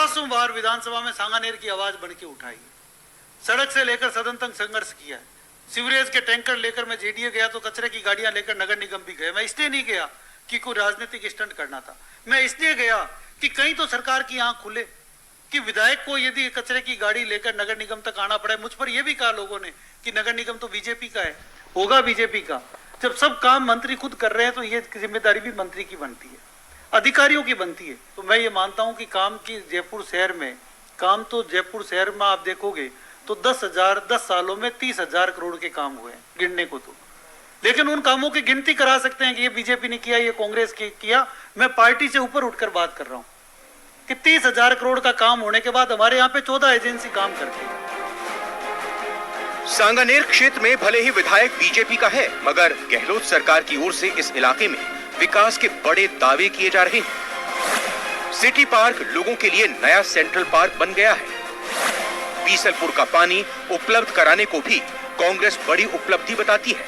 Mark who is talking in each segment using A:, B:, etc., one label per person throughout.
A: 50 बार विधानसभा में सांगानेर की आवाज बन के उठाई, सड़क से लेकर सदन तक संघर्ष किया। सीवरेज के टैंकर लेकर मैं जेडीए गया तो कचरे की गाड़ियां लेकर नगर निगम भी गए। मैं इसलिए नहीं गया कि कोई राजनीतिक स्टंट करना था, मैं इसलिए गया कि कहीं तो सरकार की आंख खुले कि विधायक को यदि कचरे की गाड़ी लेकर नगर निगम तक आना पड़े। मुझ पर यह भी कहा लोगों ने कि नगर निगम तो बीजेपी का है, होगा बीजेपी का। जब सब काम मंत्री खुद कर रहे हैं तो ये जिम्मेदारी भी मंत्री की बनती है, अधिकारियों की बनती है। तो मैं ये मानता हूं कि काम की जयपुर शहर में काम तो जयपुर शहर में आप देखोगे तो 10 सालों में 30,000 करोड़ के काम हुए हैं गिनने को तो। लेकिन उन कामों की गिनती करा सकते हैं कि ये बीजेपी ने किया, ये कांग्रेस ने किया। मैं पार्टी से ऊपर उठकर बात कर रहा हूं कि 30,000 करोड़ का काम होने के बाद हमारे यहाँ पे 14 एजेंसी काम करती है।
B: सांगानेर क्षेत्र में भले ही विधायक बीजेपी का है, मगर गहलोत सरकार की ओर से इस इलाके में विकास के बड़े दावे किए जा रहे हैं। सिटी पार्क लोगों के लिए नया सेंट्रल पार्क बन गया है। बीसलपुर का पानी उपलब्ध कराने को भी कांग्रेस बड़ी उपलब्धि बताती है।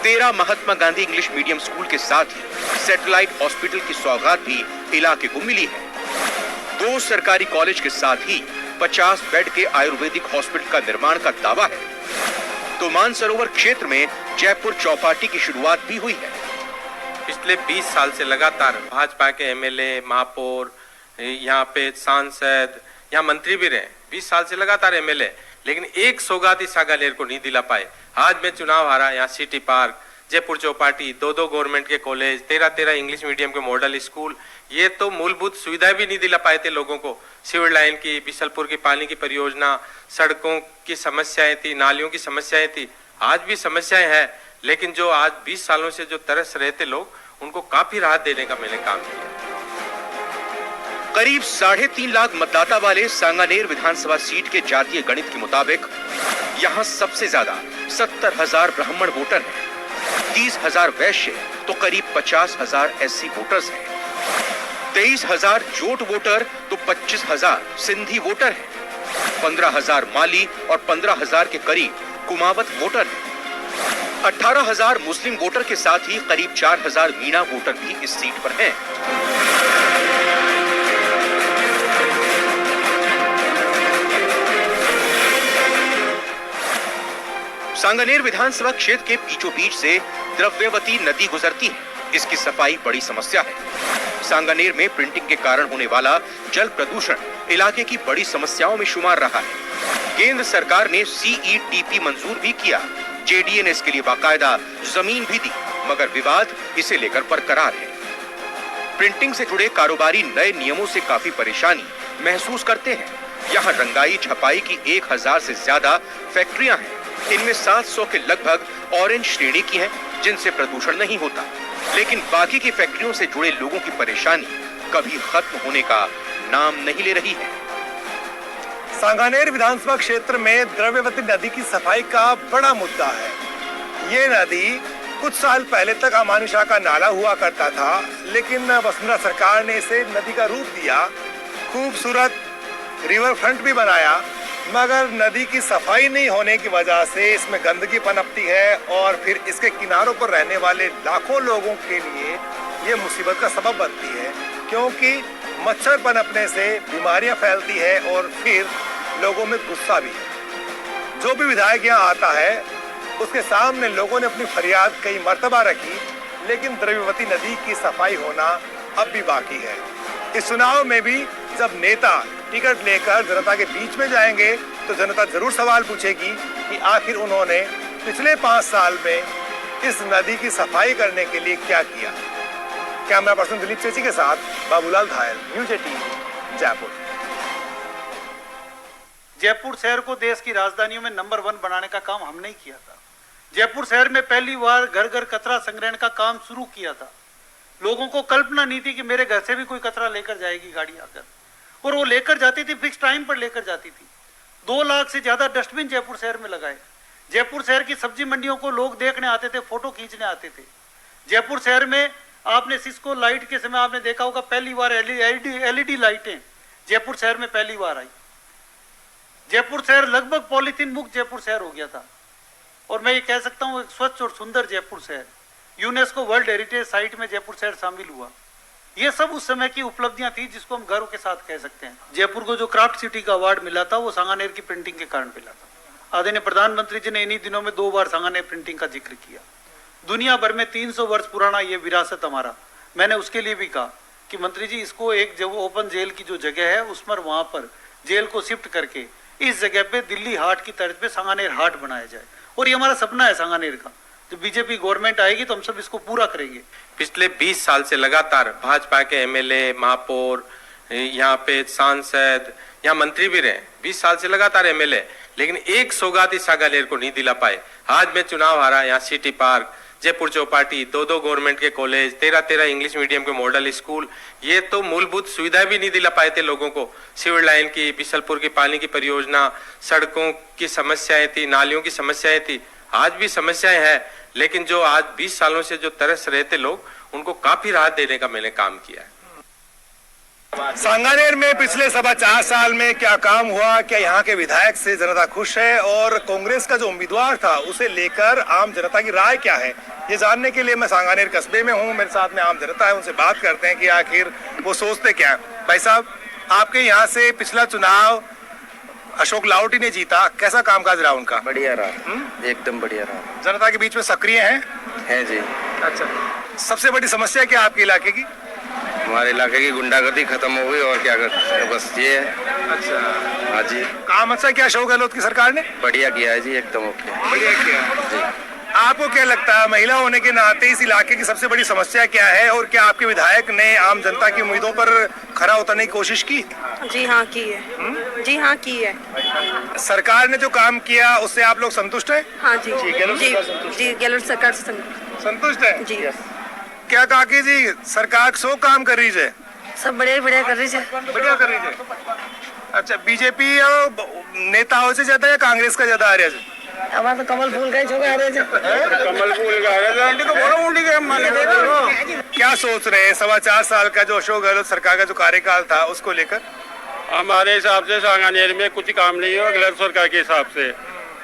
B: 13 Mahatma Gandhi English medium school के साथ ही सैटेलाइट हॉस्पिटल की सौगात भी इलाके को मिली है। 2 सरकारी कॉलेज के साथ ही 50 बेड के आयुर्वेदिक हॉस्पिटल का निर्माण का दावा है। तो मानसरोवर क्षेत्र में जयपुर चौपाटी की शुरुआत भी हुई है।
C: पिछले 20 साल से लगातार भाजपा के एमएलए, महापौर, यहाँ पे सांसद, यहाँ मंत्री भी रहे, 20 साल से लगातार एमएलए, लेकिन एक सौगात इस सांगानेर को नहीं दिला पाए। आज मैं चुनाव हारा, यहाँ city park, Jaipur Chowpatty, 2 government के कॉलेज, 13 इंग्लिश मीडियम के मॉडल स्कूल, ये तो मूलभूत सुविधाएं भी नहीं दिला पाए थे लोगों को। सिविल लाइन की, बीसलपुर की पानी की परियोजना, सड़कों की समस्याएं थी, नालियों की समस्याएं थी, आज भी समस्याएं हैं। लेकिन जो आज 20 सालों से जो तरस रहे थे लोग, उनको काफी राहत देने का मैंने काम किया।
B: करीब 3.5 लाख मतदाता वाले सांगानेर विधानसभा सीट के जातीय गणित के मुताबिक यहाँ सबसे ज्यादा 70,000 ब्राह्मण वोटर हैं, 30,000 वैश्य तो करीब 50,000 एससी वोटर्स हैं, 23,000 जोट वोटर तो 25,000 सिंधी वोटर हैं, 15,000 माली और 15,000 के करीब कुमावत वोटर हैं। 18,000 मुस्लिम वोटर के साथ ही करीब 4,000 मीणा वोटर भी इस सीट पर हैं। सांगानेर विधानसभा क्षेत्र के बीचों बीच से द्रव्यवती नदी गुजरती है। इसकी सफाई बड़ी समस्या है। सांगानेर में प्रिंटिंग के कारण होने वाला जल प्रदूषण इलाके की बड़ी समस्याओं में शुमार रहा है। केंद्र सरकार ने CETP मंजूर भी किया, जेडीए ने इसके लिए बाकायदा जमीन भी दी, मगर विवाद इसे लेकर बरकरार है। प्रिंटिंग से जुड़े कारोबारी नए नियमों से काफी परेशानी महसूस करते हैं। यहाँ रंगाई छपाई की 1000 से ज्यादा फैक्ट्रियां हैं। इनमें 700 के लगभग ऑरेंज श्रेणी की हैं, जिनसे प्रदूषण नहीं होता। लेकिन बाकी की फैक्ट्रियों से जुड़े लोगों की परेशानी कभी खत्म होने का नाम नहीं ले रही है।
D: सांगानेर विधानसभा क्षेत्र में द्रव्यवती नदी की सफाई का बड़ा मुद्दा है। ये नदी कुछ साल पहले तक अमानुषा का नाला हुआ करता था, लेकिन वसुंधरा सरकार ने इसे नदी का रूप दिया, खूबसूरत रिवर फ्रंट भी बनाया, मगर नदी की सफाई नहीं होने की वजह से इसमें गंदगी पनपती है और फिर इसके किनारों पर रहने वाले लाखों लोगों के लिए ये मुसीबत का सबब बनती है, क्योंकि मच्छर पनपने से बीमारियां फैलती है और फिर लोगों में गुस्सा भी है। जो भी विधायक यहाँ आता है उसके सामने लोगों ने अपनी फरियाद कई मर्तबा रखी, लेकिन द्रव्यवती नदी की सफाई होना अब भी बाकी है। इस चुनाव में भी जब नेता टिकट लेकर जनता के बीच में जाएंगे तो जनता जरूर सवाल पूछेगी कि आखिर उन्होंने पिछले 5 साल में इस नदी की सफाई करने के लिए क्या किया। कैमरा पर्सन दिलीप चेची के साथ बाबूलाल धायल, न्यूज़ 18, जयपुर।
A: जयपुर शहर को देश की राजधानियों में नंबर 1 बनाने का काम हमने ही किया था। जयपुर शहर में पहली बार घर घर कचरा संग्रहण का काम शुरू किया था। लोगों को कल्पना नहीं थी कि मेरे घर से भी कोई कचरा लेकर जाएगी गाड़ी आकर, और वो लेकर जाती थी, फिक्स टाइम पर लेकर जाती थी। 2 लाख से ज्यादा डस्टबिन जयपुर शहर में लगाए। जयपुर शहर की सब्जी मंडियों को लोग देखने आते थे, फोटो खींचने आते थे। जयपुर शहर में आपने सिस्को लाइट के समय आपने देखा होगा, पहली बार LED लाइटें जयपुर शहर में पहली बार आई। जयपुर शहर लगभग पॉलीथीन मुक्त जयपुर शहर हो गया था, और मैं ये कह सकता हूँ एक स्वच्छ और सुंदर जयपुर शहर। यूनेस्को वर्ल्ड हेरिटेज साइट में जयपुर शहर शामिल हुआ। ये सब उस समय की उपलब्धियां थी जिसको हम गर्व के साथ कह सकते हैं। जयपुर को जो क्राफ्ट सिटी का अवार्ड मिला था वो सांगानेर की प्रिंटिंग के कारण मिला था। आदरणीय प्रधानमंत्री जी ने इन्हीं दिनों में 2 बार सांगानेर प्रिंटिंग का जिक्र किया। दुनिया भर में 300 वर्ष पुराना ये विरासत हमारा, मैंने उसके लिए भी कहा कि मंत्री जी इसको एक जो ओपन जेल की जो जगह है उस पर वहां पर जेल को शिफ्ट करके इस जगह पे दिल्ली हाट की तर्ज पे सांगानेर हाट बनाया जाए। और ये हमारा सपना है सांगानेर का। जब बीजेपी गवर्नमेंट आएगी तो हम सब इसको पूरा करेंगे।
C: पिछले 20 साल से लगातार भाजपा के एमएलए, महापौर, यहाँ पे सांसद, यहाँ मंत्री भी रहे, 20 साल से लगातार एमएलए, लेकिन एक सौगात इस सांगानेर को नहीं दिला पाए। आज मैं चुनाव हारा, यहाँ city park, Jaipur Chowpatty, 2 government के कॉलेज, 13 इंग्लिश मीडियम के मॉडल स्कूल, ये तो मूलभूत सुविधा भी नहीं दिला पाए थे लोगों को। सिविल लाइन की, बिशलपुर की पानी की परियोजना, सड़कों की समस्याएं थी, नालियों की समस्याएं थी, आज भी समस्याएं हैं, लेकिन जो आज 20 सालों से जो तरस रहे थे लोग, उनको काफी राहत देने का मैंने काम किया है।
D: सांगानेर में पिछले 4.25 साल में क्या काम हुआ, क्या यहाँ के विधायक से जनता खुश है और कांग्रेस का जो उम्मीदवार था उसे लेकर आम जनता की राय क्या है, ये जानने के लिए मैं सांगानेर कस्बे में हूँ। मेरे साथ में आम जनता है, उनसे बात करते हैं कि आखिर वो सोचते क्या है। भाई साहब, आपके यहाँ से पिछला चुनाव अशोक लाहोटी ने जीता, कैसा कामकाज रहा उनका?
E: बढ़िया रहा, एकदम बढ़िया रहा।
D: जनता के बीच में सक्रिय हैं?
E: है जी।
D: अच्छा, सबसे बड़ी समस्या क्या आपके इलाके की?
E: हमारे इलाके की गुंडागर्दी खत्म हो गई और क्या कर, बस ये है।
D: अच्छा,
E: हाँ जी।
D: काम अच्छा किया अशोक गहलोत की सरकार ने?
E: बढ़िया किया है जी, एकदम ओके।
D: बढ़िया किया। आपको क्या लगता है, महिला होने के नाते इस इलाके की सबसे बड़ी समस्या क्या है और क्या आपके विधायक ने आम जनता की उम्मीदों पर खरा उतरने की कोशिश की?
F: जी हाँ की है। जी हाँ की है।
D: सरकार ने जो काम किया उससे आप लोग संतुष्ट हैं?
F: हाँ जी जी गहलोत सरकार से
D: संतुष्ट है
F: जी।
D: क्या काकी जी, सरकार सो काम कर रही है?
F: सब बढ़िया बढ़िया कर रही है।
D: बढ़िया कर रही है। अच्छा, बीजेपी नेताओं से ज्यादा या कांग्रेस का ज्यादा आ रहा है?
F: हमारा तो कमल फूल का छोड़ आ रहे थे।
D: कमल फूल का क्या सोच रहे हैं 4.25 साल का जो अशोक गहलोत सरकार का जो कार्यकाल था उसको लेकर?
G: हमारे हिसाब से सांगानेर में कुछ काम नहीं हुआ गहलोत सरकार के हिसाब से।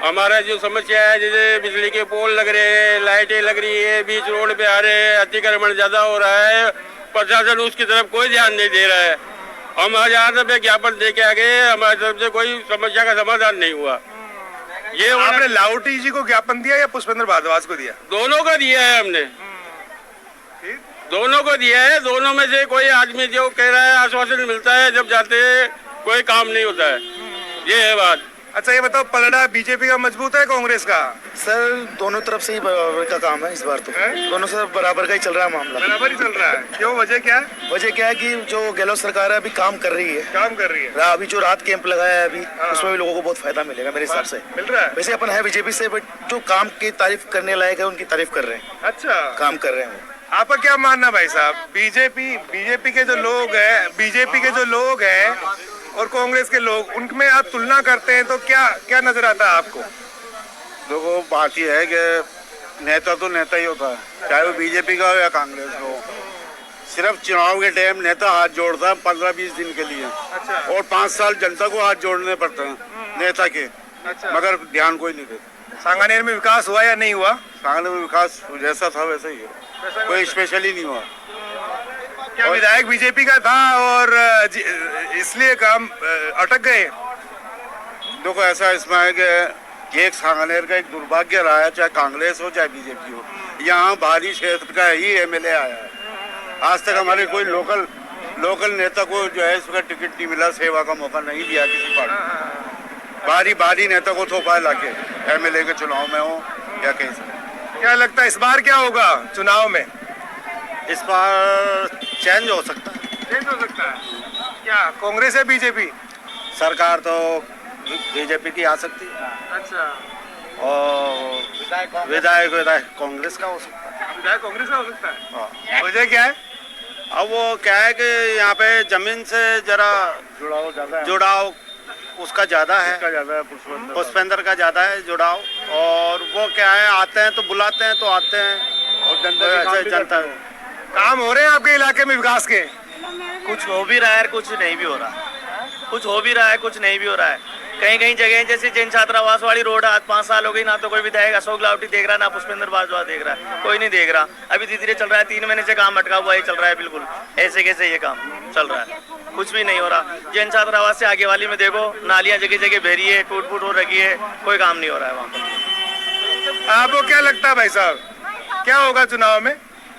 G: हमारा जो समस्या है, जैसे बिजली के पोल लग रहे हैं, लाइटें लग रही है, बीच रोड पे आ रहे हैं, अतिक्रमण ज्यादा हो रहा है, प्रशासन उसकी तरफ कोई ध्यान नहीं दे रहा है। हम 1000 रुपये ज्ञापन दे के आ गए, हमारी तरफ से कोई समस्या का समाधान नहीं हुआ।
D: ये आपने लाहोटी जी को ज्ञापन दिया या पुष्पेंद्र भारद्वाज को दिया?
G: दोनों को दिया है हमने, दोनों को दिया है। दोनों में से कोई आदमी जो कह रहा है आश्वासन मिलता है, जब जाते हैं कोई काम नहीं होता है, ये है बात।
D: अच्छा, ये बताओ, पलड़ा बीजेपी का मजबूत है कांग्रेस का?
E: सर दोनों तरफ से ही बराबर का काम है इस बार तो। दोनों से बराबर का ही चल रहा है मामला।
D: बराबर ही चल रहा है। क्यों, वजह क्या है?
E: वजह क्या है कि जो गहलोत सरकार है अभी काम कर रही है।
D: काम कर रही है।
E: अभी जो रात कैंप लगाया है अभी, उसमें भी लोगों को बहुत फायदा मिलेगा मेरे हिसाब से।
D: मिल रहा है?
E: वैसे अपन है बीजेपी से, बट जो काम की तारीफ करने लायक है उनकी तारीफ कर रहे हैं।
D: अच्छा,
E: काम कर रहे हैं।
D: आपका क्या मानना भाई साहब? बीजेपी के जो लोग हैं और कांग्रेस के लोग, उनमें आप तुलना करते हैं तो क्या नजर आता है आपको?
H: देखो, बात ये है कि नेता तो नेता ही होता है, चाहे वो बीजेपी का हो या कांग्रेस का हो। सिर्फ चुनाव के टाइम नेता हाथ जोड़ता है 15-20 दिन के लिए।
D: अच्छा।
H: और 5 साल जनता को हाथ जोड़ने पड़ते हैं नेता के।
D: अच्छा।
H: मगर ध्यान कोई नहीं देता।
D: सांगानेर में विकास हुआ या नहीं हुआ?
H: सांगानेर में विकास जैसा था वैसा ही है, कोई स्पेशली नहीं हुआ।
D: क्या विधायक बीजेपी का था और इसलिए काम अटक गए?
H: देखो, ऐसा इसमें है कि एक सांगानेर का एक दुर्भाग्य रहा है, चाहे कांग्रेस हो चाहे बीजेपी हो, यहाँ बाहरी क्षेत्र का ही एमएलए आया है। आज तक हमारे कोई लोकल नेता को जो है इसका टिकट नहीं मिला, सेवा का मौका नहीं दिया किसी पार्टी। बाहरी नेता को थोपा लाके एमएलए के चुनाव में हो या कहीं।
D: क्या लगता है इस बार क्या होगा चुनाव में?
H: इस बार चेंज हो सकता है।
D: चेंज हो सकता है क्या? कांग्रेस है बीजेपी?
H: सरकार तो बीजेपी की आ सकती है।
D: अच्छा।
H: और विधायक कांग्रेस का हो सकता है।
D: विधायक कांग्रेस का हो सकता है?
H: हाँ।
D: वजह क्या है?
H: अब वो क्या है कि यहाँ पे जमीन से जरा जुड़ाव उसका ज्यादा है, पुष्पेंद्र का ज्यादा है जुड़ाव। और वो क्या है, आते हैं तो बुलाते हैं तो आते हैं और जनता
D: काम हो रहे हैं आपके इलाके में विकास के?
I: कुछ हो भी रहा है, कुछ नहीं भी हो रहा है। कुछ हो भी रहा है, कुछ नहीं भी हो रहा है।
E: कहीं कहीं जगह जैसे जैन छात्रावास वाली रोड आज 5 साल हो गई, ना तो कोई विधायक अशोक लावटी देख रहा, ना पुष्पेंद्र भारद्वाज देख रहा है, कोई नहीं देख रहा। अभी धीरे धीरे चल रहा है, 3 महीने से काम अटका हुआ ही चल रहा है, बिल्कुल ऐसे कैसे ये काम चल रहा है, कुछ भी नहीं हो रहा। जैन छात्रावास से आगे वाली में देखो, नालियां जगह जगह बह रही है, टूट फूट हो रखी है, कोई काम नहीं हो रहा है वहाँ पर।
D: आपको क्या लगता है भाई साहब, क्या होगा चुनाव में?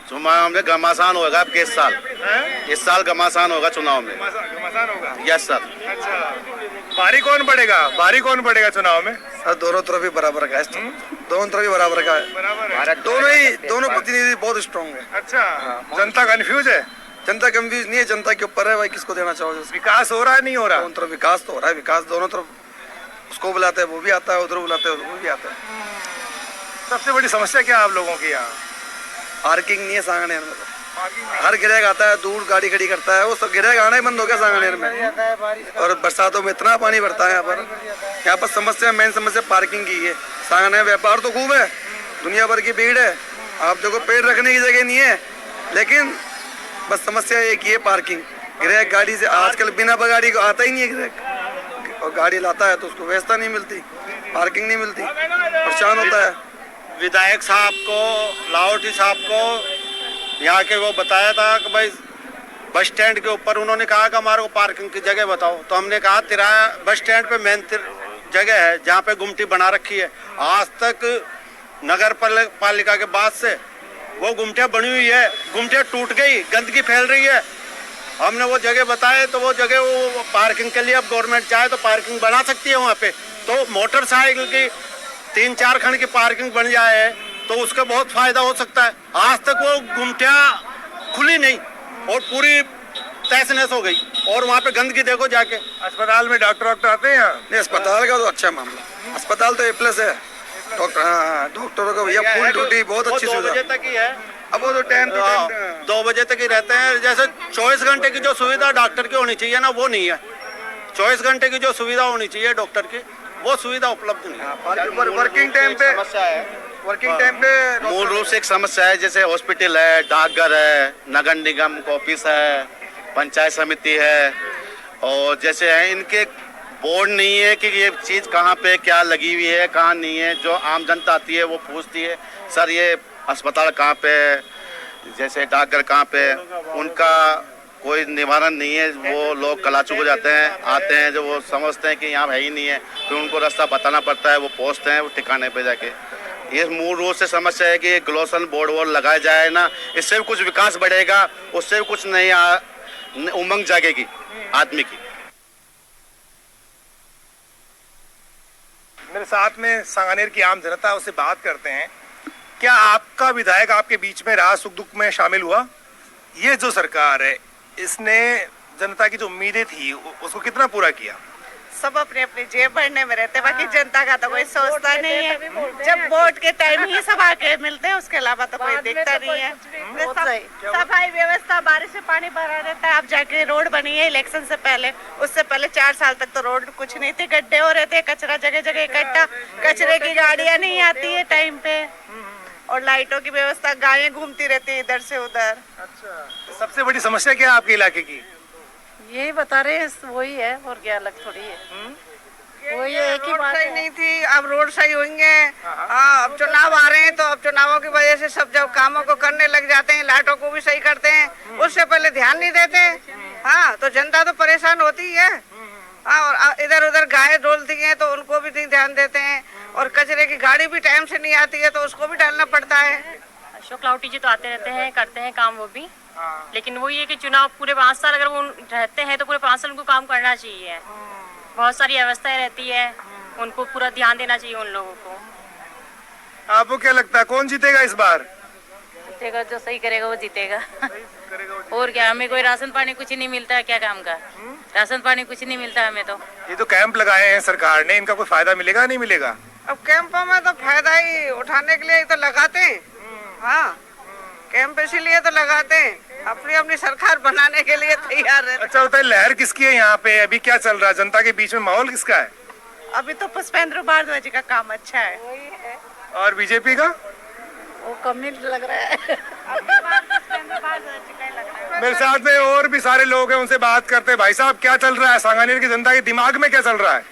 H: चुनाव में घमासान होगा अब इस साल घमासान होगा चुनाव में।
D: घमासान होगा?
H: Yes sir.
D: अच्छा, भारी कौन पड़ेगा चुनाव में?
E: सर दोनों तरफ ही बराबर का है, दोनों तरफ ही बराबर का है,
D: बराबर है।
E: दोनों प्रतिनिधि बहुत स्ट्रॉन्ग है।
D: अच्छा, जनता कंफ्यूज है?
E: जनता कंफ्यूज नहीं है, जनता के ऊपर है भाई, किसको देना चाहोगे।
D: विकास हो रहा है नहीं हो रहा?
E: दोनों तरफ विकास तो हो रहा है, विकास दोनों तरफ, उसको बुलाते हैं वो भी आता है, उधर बुलाते हैं वो भी आता है।
D: सबसे बड़ी समस्या क्या है आप लोगों की यहाँ?
E: पार्किंग नहीं है सांगानेर में, तो हर गिराक आता है, दूर गाड़ी खड़ी करता है, वो सब गिराक आना ही बंद हो गया सांगानेर में। और बरसातों में इतना पानी भरता है यहाँ पर समस्या, मेन समस्या पार्किंग की है। सांगानेर व्यापार तो खूब है, दुनिया भर की भीड़ है, आप देखो पेड़ रखने की जगह नहीं है, लेकिन बस समस्या एक ही है पार्किंग। गिराक गाड़ी से आजकल बिना गाड़ी को आता ही नहीं है गिराक, और गाड़ी लाता है तो उसको व्यवस्था नहीं मिलती, पार्किंग नहीं मिलती, परेशान होता है।
H: विधायक साहब को, लाहौटी साहब को यहाँ के वो बताया था कि भाई बस स्टैंड के ऊपर उन्होंने कहा कि हमारे को पार्किंग की जगह बताओ, तो हमने कहा तिराया बस स्टैंड पे मेन जगह है जहाँ पे गुमटी बना रखी है। आज तक नगर पालिका के बाद से वो गुमटियाँ बनी हुई है, गुमटियाँ टूट गई, गंदगी फैल रही है। हमने वो जगह बताए तो वो जगह वो पार्किंग के लिए अब गवर्नमेंट चाहे तो पार्किंग बना सकती है वहाँ पे, तो मोटरसाइकिल की 3-4 खंड की पार्किंग बन जाए तो उसका बहुत फायदा हो सकता है। आज तक वो गुमटियाँ खुली नहीं और पूरी तहस नहस हो गई, और वहाँ पे गंदगी देखो जाके।
D: अस्पताल में डॉक्टर आते हैं यहाँ?
E: नहीं, अस्पताल का तो अच्छा मामला, अस्पताल तो A+ है, डॉक्टर, हाँ डॉक्टरों का भैया फुल ड्यूटी, बहुत अच्छी सुविधा।
H: 2 बजे तक ही है,
E: अब वो तो टाइम टू टाइम
H: 2 बजे तक ही रहते हैं। जैसे 24 घंटे की जो सुविधा डॉक्टर की होनी चाहिए ना, वो नहीं है। 24 घंटे की जो सुविधा होनी चाहिए डॉक्टर की, वो सुविधा उपलब्ध नहीं है।
E: वर्किंग टाइम पे
H: समस्या है,
E: वर्किंग टाइम पे
H: मूल रूप से एक समस्या है। जैसे हॉस्पिटल है, डाकघर है, नगर निगम का ऑफिस है, पंचायत समिति है, और जैसे है इनके बोर्ड नहीं है कि ये चीज़ कहाँ पे क्या लगी हुई है, कहाँ नहीं है। जो आम जनता आती है वो पूछती है सर ये अस्पताल कहाँ पे, जैसे डाकघर कहाँ पे, उनका कोई निवारण नहीं है। वो लोग कलाचू हो जाते हैं, आते हैं जो वो समझते हैं कि यहाँ है ही नहीं है, फिर उनको रास्ता बताना पड़ता है, वो पहुँचते हैं वो ठिकाने पे जाके। ये मूल रूप से समस्या है कि ग्लोसन बोर्ड वोर्ड लगाया जाए ना, इससे भी कुछ विकास बढ़ेगा, उससे भी कुछ नई उमंग जागेगी आदमी की।
D: मेरे साथ में सांगानेर की आम जनता, उससे बात करते हैं। क्या आपका विधायक आपके बीच में रहा, सुख दुख में शामिल हुआ? ये जो सरकार है इसने जनता की जो उम्मीदें थी उसको कितना पूरा किया?
F: सब अपने अपने जेब भरने में रहते, बाकी जनता का तो कोई सोचता नहीं है। जब वोट के टाइम ही सब आके मिलते हैं, उसके अलावा तो कोई दिखता नहीं है। सफाई व्यवस्था, बारिश से पानी भरा रहता है। अब जाके रोड बनी है इलेक्शन से पहले, उससे पहले 4 साल तक तो रोड कुछ नहीं थी, गड्ढे हो रहे थे, कचरा जगह जगह इकट्ठा, कचरे की गाड़ियां नहीं आती है टाइम पे, और लाइटों की व्यवस्था, गायें घूमती रहती है इधर से उधर।
D: अच्छा, सबसे बड़ी समस्या क्या है आपके इलाके की?
F: यही बता रहे हैं, वही है, और क्या अलग थोड़ी है। वही एक ही बात
I: सही नहीं थी, अब रोड सही होंगे। हाँ, अब चुनाव आ रहे हैं तो अब चुनावों की वजह से सब जब कामों को करने लग जाते हैं, लाइटों को भी सही करते हैं, उससे पहले ध्यान नहीं देते। हाँ, तो जनता तो परेशान होती है। हाँ, और इधर उधर गाय डोलती हैं तो उनको भी नहीं ध्यान देते हैं, और कचरे की गाड़ी भी टाइम से नहीं आती है तो उसको भी डालना पड़ता है।
J: अशोक लाहौटी जी तो आते रहते हैं, करते हैं काम वो भी, लेकिन वो ये कि चुनाव पूरे 5 साल अगर वो रहते हैं तो पूरे 5 साल उनको काम करना चाहिए। बहुत सारी व्यवस्थाएं रहती है, उनको पूरा ध्यान देना चाहिए उन लोगों को।
D: आपको क्या लगता है कौन जीतेगा इस बार?
J: जीतेगा जो सही करेगा वो जीतेगा। और क्या, हमें कोई राशन पानी कुछ नहीं मिलता है, क्या काम का राशन पानी कुछ नहीं मिलता हमें तो।
D: ये तो कैंप लगाए हैं सरकार ने, इनका कोई फायदा मिलेगा नहीं मिलेगा?
I: अब कैंपों में तो फायदा ही उठाने के लिए तो लगाते हैं। हाँ, कैंप इसीलिए तो लगाते हैं, अपनी अपनी सरकार बनाने के लिए तैयार है।
D: अच्छा बताइए, लहर किसकी है यहाँ पे, अभी क्या चल रहा है, जनता के बीच में माहौल किसका है?
F: अभी तो पुष्पेंद्र भारद्वाज जी का काम अच्छा है।
D: और बीजेपी का?
F: वो कम ही लग रहा है।
D: मेरे साथ में और भी सारे लोग हैं, उनसे बात करते हैं। भाई साहब, क्या चल रहा है सांगानेर की जनता के दिमाग में, क्या चल रहा है?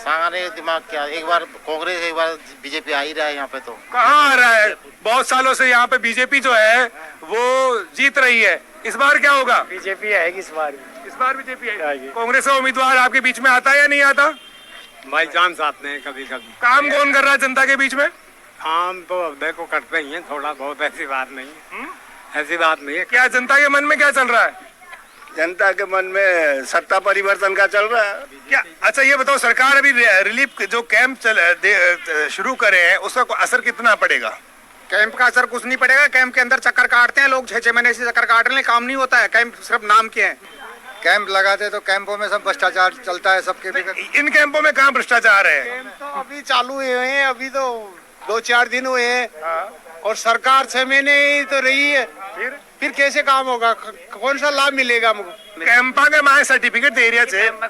K: सांगानेर दिमाग क्या, एक बार कांग्रेस एक बार बीजेपी आ ही रहा है यहाँ पे। तो
D: कहाँ आ रहा है? बहुत सालों से यहाँ पे बीजेपी जो है वो जीत रही है। इस बार क्या होगा?
L: बीजेपी आएगी इस बार
D: बीजेपी आएगी। कांग्रेस का उम्मीदवार आपके बीच में आता है या नहीं आता?
L: भाई चांस आते हैं कभी कभी।
D: काम कौन कर रहा है जनता के बीच में?
L: काम तो अब देखो करते ही हैं थोड़ा बहुत, ऐसी बात नहीं है। ऐसी बात नहीं है।
D: क्या जनता के मन में क्या चल रहा है?
H: जनता के मन में सत्ता परिवर्तन का चल रहा है।
D: क्या? अच्छा ये बताओ, सरकार अभी रिलीफ जो कैंप शुरू करे हैं उसका असर कितना पड़ेगा?
E: कैंप का असर कुछ नहीं पड़ेगा। कैंप के अंदर चक्कर काटते हैं लोग, 6-6 महीने से चक्कर काट रहे हैं, काम नहीं होता है। कैंप सिर्फ नाम के हैं।
L: कैंप लगाते तो कैंपों में सब भ्रष्टाचार चलता है सबके।
D: इन कैंपों में कहाँ भ्रष्टाचार है?
L: कैंप तो अभी चालू हुए हैं, अभी तो 2-4 दिन हुए हैं और सरकार 6 महीने ही तो रही है। फिर कैसे काम होगा? कौन सा लाभ मिलेगा हमको?
D: कैंपा के माए सर्टिफिकेट दे रहा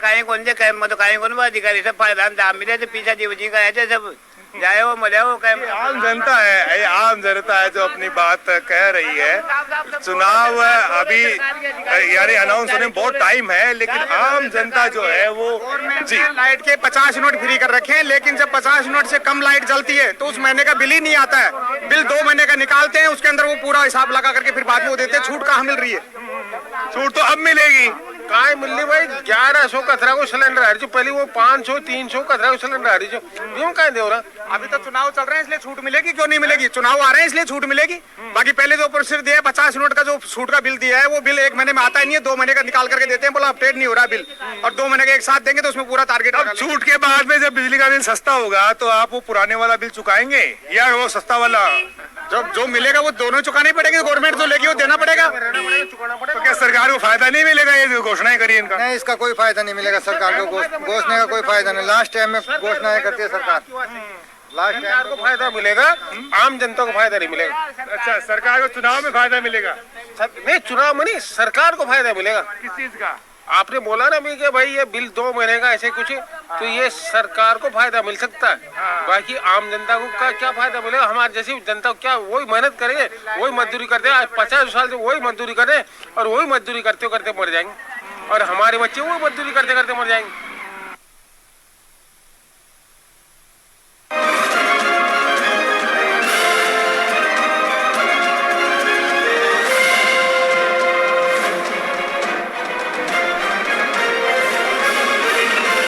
D: है।
L: कौन से कैंप में तो कौन अधिकारी सब फायदा मिले थे, पीछा जीवजी का है सब जाए वो मजा वो कैंप।
D: आम जनता है, ये आम जनता है जो अपनी बात कह रही है। चुनाव अभी यानी अनाउंस होने में बहुत टाइम है, लेकिन आम जनता जो है वो
E: जी लाइट के 50 यूनिट फ्री कर रखे हैं, लेकिन जब 50 यूनिट से कम लाइट जलती है तो उस महीने का बिल ही नहीं आता है। बिल 2 महीने का निकालते हैं, उसके अंदर वो पूरा हिसाब लगा करके फिर बाद में वो देते हैं। छूट कहाँ मिल रही है?
D: छूट तो अब मिलेगी।
C: काय मिल रही भाई? 1100 कतरा को सिलेंडर आ रही, जो पहले वो 500 300 कतरा को सिलेंडर आ रही, जो क्यों कहीं दे रहा?
E: अभी तो चुनाव चल रहे हैं इसलिए छूट मिलेगी। क्यों नहीं मिलेगी? चुनाव आ रहे हैं इसलिए छूट मिलेगी। बाकी पहले जो प्रोसेस दिया है 50 यूनिट का जो छूट का बिल दिया है, वो बिल 1 महीने में आता ही नहीं है। 2 महीने का निकाल करके देते हैं, बोला अपडेट नहीं हो रहा बिल, और 2 महीने का एक साथ देंगे तो उसमें पूरा टारगेट।
D: अब छूट के बाद में जब बिजली का बिल सस्ता होगा तो आप वो पुराने वाला बिल चुकाएंगे या वो सस्ता वाला?
E: जो मिलेगा वो दोनों चुकाने पड़ेंगे। गवर्नमेंट जो लेगी वो देना पड़ेगा।
D: तो क्या सरकार को फायदा नहीं मिलेगा ये जो घोषणाएं करी इनका?
L: नहीं, इसका कोई फायदा नहीं मिलेगा सरकार को। घोषणा का कोई फायदा नहीं। लास्ट टाइम में घोषणाएं करती है सरकार, लास्ट टाइम
C: को फायदा मिलेगा, आम जनता को फायदा नहीं मिलेगा।
D: अच्छा, सरकार को चुनाव में फायदा मिलेगा?
C: नहीं, चुनाव में नहीं, सरकार को फायदा मिलेगा।
D: किस चीज का?
C: आपने बोला ना अभी कि भाई ये बिल 2 महीने का ऐसे कुछ, तो ये सरकार को फायदा मिल सकता है। बाकी आम जनता को क्या फायदा मिलेगा? हमारे जैसी जनता को क्या, वही मेहनत करेंगे, वही मजदूरी करते हैं। 50 साल से वही मजदूरी कर रहे हैं और वही मजदूरी करते करते मर जाएंगे, और हमारे बच्चे वही मजदूरी करते करते मर जाएंगे।